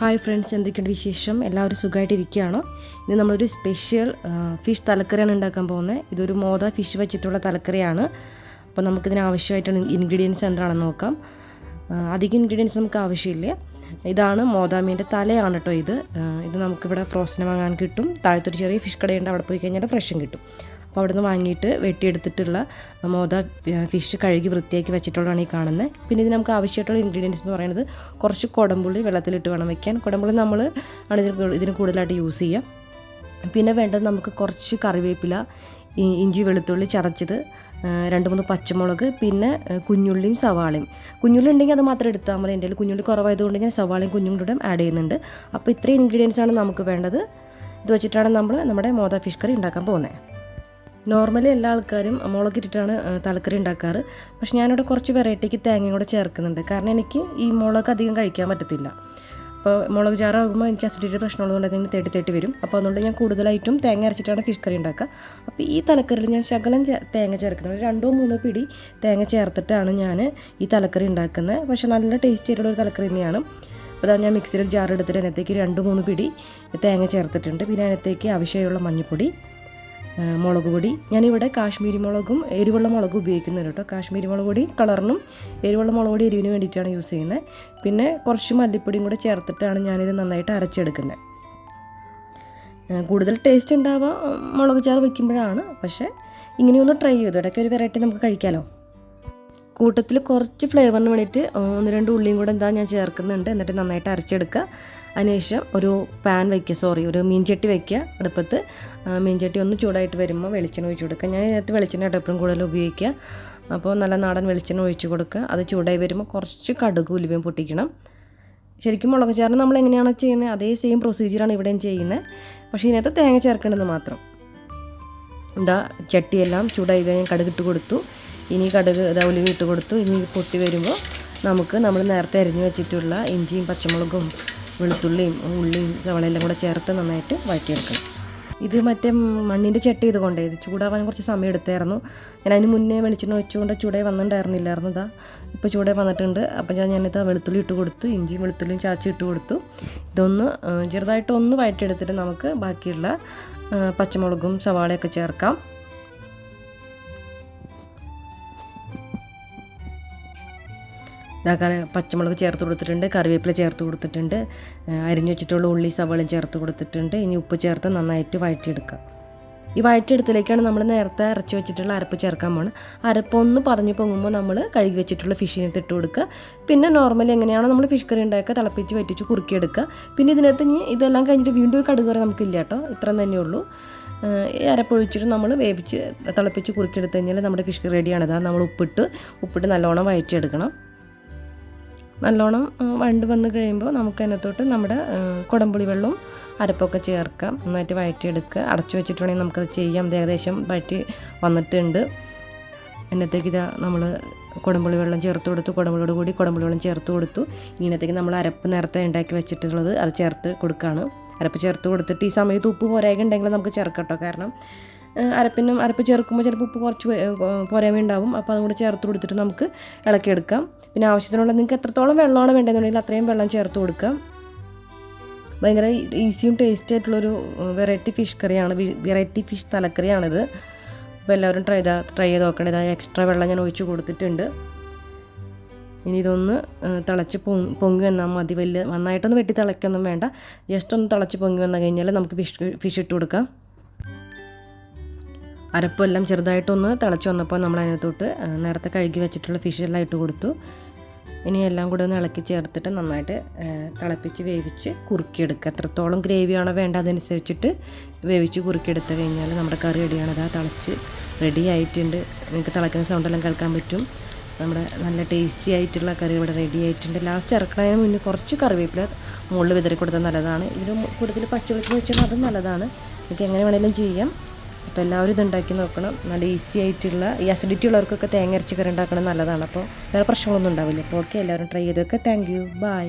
Hi friends, എന്തൊക്കെയുണ്ട് വിശേഷം? എല്ലാവരും സുഖമായിട്ടിരിക്കുകയാണോ? ഇന്ന് നമ്മളൊരു സ്പെഷ്യൽ ഫിഷ് തലക്കറിയാണ് ഉണ്ടാക്കാൻ പോകുന്നത്. ഇതൊരു മോദ ഫിഷ് വെച്ചിട്ടുള്ള തലക്കറിയാണ്. അപ്പോൾ നമുക്കിതിന് ആവശ്യമായിട്ടുള്ള ഇൻഗ്രീഡിയൻസ് എന്താണെന്ന് നോക്കാം. അധികം ഇൻഗ്രീഡിയൻസ് നമുക്ക് ആവശ്യമില്ല. ഇതാണ് മോദ മീൻ്റെ തലയാണ് കേട്ടോ. ഇത് നമുക്കിവിടെ ഫ്രോസന് വാങ്ങാൻ കിട്ടും. താഴത്തൊരു ചെറിയ ഫിഷ് കടയുണ്ട്, അവിടെ പോയി കഴിഞ്ഞാൽ ഫ്രഷും കിട്ടും. അപ്പോൾ അവിടെ നിന്ന് വാങ്ങിയിട്ട് വെട്ടിയെടുത്തിട്ടുള്ള മോദ ഫിഷ് കഴുകി വൃത്തിയാക്കി വെച്ചിട്ടുള്ളതാണ് ഈ കാണുന്നത്. പിന്നെ ഇത് നമുക്ക് ആവശ്യമായിട്ടുള്ള ഇൻഗ്രീഡിയൻസ് എന്ന് പറയുന്നത് കുറച്ച് കുടംപുള്ളി വെള്ളത്തിലിട്ട് വേണം വെക്കാൻ. കുടംപുള്ളി നമ്മൾ ആണ് ഇതിന് കൂടുതലായിട്ട് യൂസ് ചെയ്യുക. പിന്നെ വേണ്ടത് നമുക്ക് കുറച്ച് കറിവേപ്പില, ഇഞ്ചി വെളുത്തുള്ളി ചതച്ചത്, 2-3 പച്ചമുളക്, പിന്നെ കുഞ്ഞുള്ളിയും സവാളയും. കുഞ്ഞുള്ളി ഉണ്ടെങ്കിൽ അത് മാത്രം എടുത്താൽ മതി. എൻ്റെ കയ്യിൽ കുഞ്ഞുള്ളി കുറവായതുകൊണ്ട് ഞാൻ സവാളയും കുഞ്ഞുള്ളിയും ആഡ് ചെയ്യുന്നുണ്ട്. അപ്പോൾ ഇത്രയും ഇൻഗ്രീഡിയൻസ് ആണ് നമുക്ക് വേണ്ടത്. ഇത് വെച്ചിട്ടാണ് നമ്മൾ നമ്മുടെ മോദ ഫിഷ് കറി ഉണ്ടാക്കാൻ പോകുന്നത്. നോർമലി എല്ലാ ആൾക്കാരും മുളകിട്ടിട്ടാണ് തലക്കറി ഉണ്ടാക്കാറ്. പക്ഷെ ഞാനിവിടെ കുറച്ച് വെറൈറ്റിക്ക് തേങ്ങയും കൂടെ ചേർക്കുന്നുണ്ട്. കാരണം എനിക്ക് ഈ മുളക് അധികം കഴിക്കാൻ പറ്റത്തില്ല. അപ്പോൾ മുളക് ചാറാകുമ്പോൾ എനിക്ക് അസിഡിറ്റി പ്രശ്നമുള്ളതുകൊണ്ട് അതിന് തേട്ടി വരും. അപ്പോൾ അതുകൊണ്ട് ഞാൻ കൂടുതലായിട്ടും തേങ്ങ അരച്ചിട്ടാണ് ഫിഷ് കറി ഉണ്ടാക്കുക. അപ്പോൾ ഈ തലക്കറിയിൽ ഞാൻ ശകലം തേങ്ങ ചേർക്കുന്നത്, 2-3 പിടി തേങ്ങ ചേർത്തിട്ടാണ് ഞാൻ ഈ തലക്കറി ഉണ്ടാക്കുന്നത്. പക്ഷേ നല്ല ടേസ്റ്റി ആയിട്ടുള്ളൊരു തലക്കറി തന്നെയാണ്. അപ്പോൾ അതാണ് ഞാൻ മിക്സിയിൽ ജാർ എടുത്തിട്ട് അതിനകത്തേക്ക് 2-3 പിടി തേങ്ങ ചേർത്തിട്ടുണ്ട്. പിന്നെ അതിനകത്തേക്ക് ആവശ്യമുള്ള മഞ്ഞൾപ്പൊടി, മുളക് പൊടി. ഞാനിവിടെ കാശ്മീരി മുളകും എരിവുള്ള മുളകും ഉപയോഗിക്കുന്നുണ്ട് കേട്ടോ. കാശ്മീരി മുളക് പൊടി കളറിനും എരിവുള്ള മുളക് പൊടി എരിവിന് വേണ്ടിയിട്ടാണ് യൂസ് ചെയ്യുന്നത്. പിന്നെ കുറച്ച് മല്ലിപ്പൊടിയും കൂടെ ചേർത്തിട്ടാണ് ഞാനിത് നന്നായിട്ട് അരച്ചെടുക്കുന്നത്. കൂടുതൽ ടേസ്റ്റ് ഉണ്ടാവുക മുളക് ചാറ് വയ്ക്കുമ്പോഴാണ്. പക്ഷേ ഇങ്ങനെയൊന്ന് ട്രൈ ചെയ്തു, ഇടയ്ക്ക് ഒരു വെറൈറ്റി നമുക്ക് കഴിക്കാമല്ലോ. കൂട്ടത്തിൽ കുറച്ച് ഫ്ലേവറിന് വേണ്ടിയിട്ട് 1-2 ഉള്ളിയും കൂടെ ഞാൻ ചേർക്കുന്നുണ്ട്. എന്നിട്ട് നന്നായിട്ട് അരച്ചെടുക്കുക. അതിനുശേഷം ഒരു മീൻചട്ടി വയ്ക്കുക അടുപ്പത്ത്. മീൻചട്ടി ഒന്ന് ചൂടായിട്ട് വരുമ്പോൾ വെളിച്ചെണ്ണ ഒഴിച്ച് കൊടുക്കുക. ഞാൻ ഇതിനകത്ത് വെളിച്ചെണ്ണ എപ്പോഴും കൂടുതൽ ഉപയോഗിക്കുക. അപ്പോൾ നല്ല നാടൻ വെളിച്ചെണ്ണ ഒഴിച്ച് കൊടുക്കുക. അത് ചൂടായി വരുമ്പോൾ കുറച്ച് കടുക് ഉലുവയും പൊട്ടിക്കണം. ശരിക്കും മുളക് ചാറ് നമ്മൾ എങ്ങനെയാണോ ചെയ്യുന്നത് അതേ സെയിം പ്രൊസീജിയറാണ് ഇവിടെയും ചെയ്യുന്നത്. പക്ഷേ ഇതിനകത്ത് തേങ്ങ ചേർക്കേണ്ടത് മാത്രം. ചട്ടിയെല്ലാം ചൂടായി കഴിഞ്ഞാൽ കടുക് ഇട്ട് കൊടുത്തു. ഇനി ഉലുവ ഇട്ട് കൊടുത്തു. ഇനി പൊട്ടി വരുമ്പോൾ നമ്മൾ നേരത്തെ അരിഞ്ഞു വെച്ചിട്ടുള്ള ഇഞ്ചിയും പച്ചമുളകും വെളുത്തുള്ളിയും ഉള്ളിയും സവാളയെല്ലാം കൂടെ ചേർത്ത് നന്നായിട്ട് വഴറ്റിയെടുക്കണം. ഇത് മറ്റേ മണ്ണിൻ്റെ ചട്ടി ഇതുകൊണ്ടേ ഇത് ചൂടാവാൻ കുറച്ച് സമയം എടുത്തായിരുന്നു. ഞാൻ അതിന് മുന്നേ വെളിച്ചെണ്ണ ഒഴിച്ചുകൊണ്ട് ചൂടായി വന്നിട്ടുണ്ടായിരുന്നില്ലായിരുന്നു. ഇപ്പോൾ ചൂടായി വന്നിട്ടുണ്ട്. അപ്പോൾ ഞാനിത് വെളുത്തുള്ളി ഇട്ട് കൊടുത്തു, ഇഞ്ചിയും വെളുത്തുള്ളിയും ചാച്ചി ഇട്ട് കൊടുത്തു. ഇതൊന്ന് ചെറുതായിട്ടൊന്ന് വഴറ്റിയെടുത്തിട്ട് നമുക്ക് ബാക്കിയുള്ള പച്ചമുളകും സവാളയൊക്കെ ചേർക്കാം. പച്ചമുളക് ചേർത്ത് കൊടുത്തിട്ടുണ്ട്, കറിവേപ്പില ചേർത്ത് കൊടുത്തിട്ടുണ്ട്, അരിഞ്ഞു വെച്ചിട്ടുള്ള ഉള്ളി സവാളയും ചേർത്ത് കൊടുത്തിട്ടുണ്ട്. ഇനി ഉപ്പ് ചേർത്ത് നന്നായിട്ട് വഴറ്റിയെടുക്കാം. ഈ വഴറ്റിയെടുത്തിലേക്കാണ് നമ്മൾ നേരത്തെ അരച്ച് വെച്ചിട്ടുള്ള അരപ്പ് ചേർക്കാൻ പോകുന്നത്. അരപ്പൊന്ന് പറഞ്ഞു പൊങ്ങുമ്പോൾ നമ്മൾ കഴുകി വെച്ചിട്ടുള്ള ഫിഷിനകത്ത് ഇട്ട് കൊടുക്കുക. പിന്നെ നോർമലി എങ്ങനെയാണോ നമ്മൾ ഫിഷ് കറി ഉണ്ടാക്കുക തിളപ്പിച്ച് വറ്റിച്ച് കുറുക്കിയെടുക്കുക. പിന്നെ ഇതിനകത്ത് ഇതെല്ലാം കഴിഞ്ഞിട്ട് വീണ്ടും ഒരു കടുക് കറി നമുക്കില്ല കേട്ടോ. ഇത്ര തന്നെയുള്ളൂ. ഈ അരപ്പൊഴിച്ചിട്ട് നമ്മൾ വേവിച്ച് തിളപ്പിച്ച് കുറുക്കിയെടുത്ത് കഴിഞ്ഞാൽ നമ്മുടെ ഫിഷ് കറി റെഡിയാണ്. അതാണ് നമ്മൾ ഉപ്പിട്ട് നല്ലോണം വഴറ്റിയെടുക്കണം. നല്ലോണം വണ്ട് വന്ന് കഴിയുമ്പോൾ നമുക്ക് അതിനകത്തോട്ട് നമ്മുടെ കുടംപുളി വെള്ളവും അരപ്പൊക്കെ ചേർക്കാം. നന്നായിട്ട് വഴറ്റിയെടുക്കുക. അടച്ചു വെച്ചിട്ടുണ്ടെങ്കിൽ നമുക്കത് ചെയ്യാം. ഏകദേശം വഴറ്റി വന്നിട്ടുണ്ട്. അതിനകത്തേക്ക് നമ്മൾ കുടംപുളി വെള്ളം ചേർത്ത് കൊടുത്തു. കുടംപുളിയോട് കൂടി കുടംപുളി വെള്ളം ചേർത്ത് കൊടുത്തു. ഇതിനകത്തേക്ക് നമ്മൾ അരപ്പ് നേരത്തെ ഉണ്ടാക്കി വെച്ചിട്ടുള്ളത് അത് ചേർത്ത് കൊടുക്കുകയാണ്. അരപ്പ് ചേർത്ത് കൊടുത്തിട്ട് ഈ സമയത്ത് ഉപ്പ് പോരായ്ക ഉണ്ടെങ്കിൽ നമുക്ക് ചേർക്കാം കേട്ടോ. കാരണം അരപ്പ് ചേർക്കുമ്പോൾ ചിലപ്പോൾ ഉപ്പ് കുറച്ച് പോരായ്മ ഉണ്ടാവും. അപ്പോൾ അതും കൂടെ ചേർത്ത് കൊടുത്തിട്ട് നമുക്ക് ഇളക്കിയെടുക്കാം. പിന്നെ ആവശ്യത്തിനുള്ള നിങ്ങൾക്ക് എത്രത്തോളം വെള്ളമാണ് വേണ്ടതെന്നുണ്ടെങ്കിൽ അത്രയും വെള്ളം ചേർത്ത് കൊടുക്കാം. ഭയങ്കര ഈസിയും ടേസ്റ്റി ആയിട്ടുള്ളൊരു വെറൈറ്റി ഫിഷ് തലക്കറിയാണിത്. അപ്പോൾ എല്ലാവരും ട്രൈ ചെയ്ത് നോക്കേണ്ടത്. എക്സ്ട്രാ വെള്ളം ഞാൻ ഒഴിച്ച് കൊടുത്തിട്ടുണ്ട്. ഇനി ഇതൊന്ന് തിളച്ച് പൊങ്ങി വന്നാൽ മതി. നന്നായിട്ടൊന്ന് വെട്ടി തിളയ്ക്കൊന്നും വേണ്ട. ജസ്റ്റ് ഒന്ന് തിളച്ച് പൊങ്ങി വന്നു കഴിഞ്ഞാൽ നമുക്ക് ഫിഷ് ഇട്ട് കൊടുക്കാം. അരപ്പെല്ലാം ചെറുതായിട്ടൊന്ന് തിളച്ച് വന്നപ്പോൾ നമ്മൾ അതിനകത്തോട്ട് നേരത്തെ കഴുകി വെച്ചിട്ടുള്ള ഫിഷെല്ലാം ഇട്ട് കൊടുത്തു. ഇനി എല്ലാം കൂടെ ഒന്ന് ഇളക്കി ചേർത്തിട്ട് നന്നായിട്ട് തിളപ്പിച്ച് വേവിച്ച് കുറുക്കിയെടുക്കുക. എത്രത്തോളം ഗ്രേവിയാണോ വേണ്ട അതനുസരിച്ചിട്ട് വേവിച്ച് കുറുക്കിയെടുത്ത് കഴിഞ്ഞാൽ നമ്മുടെ കറി റെഡിയാണ്. തിളച്ച് റെഡി ആയിട്ടുണ്ട്. നിങ്ങൾക്ക് തിളക്കുന്ന സൗണ്ടെല്ലാം കേൾക്കാൻ പറ്റും. നമ്മുടെ നല്ല ടേസ്റ്റി ആയിട്ടുള്ള കറി ഇവിടെ റെഡി ആയിട്ടുണ്ട്. ലാസ്റ്റ് ഇറക്കുന്നതിന് മുന്നേ കുറച്ച് കറിവേപ്പില മുകളിൽ വിതറി കൊടുത്താൽ നല്ലതാണ്. ഇതിന് കൂടുതൽ പച്ചവെളിച്ചെണ്ണ ഒഴിച്ചാൽ അതും നല്ലതാണ്. നിങ്ങൾക്ക് എങ്ങനെ വേണമെങ്കിലും ചെയ്യാം. അപ്പോൾ എല്ലാവരും ഇതുണ്ടാക്കി നോക്കണം. നല്ല ഈസി ആയിട്ടുള്ള ഈ അസിഡിറ്റി ഉള്ളവർക്കൊക്കെ തേങ്ങ അരച്ച് കറി ഉണ്ടാക്കണം നല്ലതാണ്. അപ്പോൾ വേറെ പ്രശ്നങ്ങളൊന്നും ഉണ്ടാവില്ല. അപ്പോൾ ഓക്കെ, എല്ലാവരും ട്രൈ ചെയ്തൊക്കെ. Thank you, by.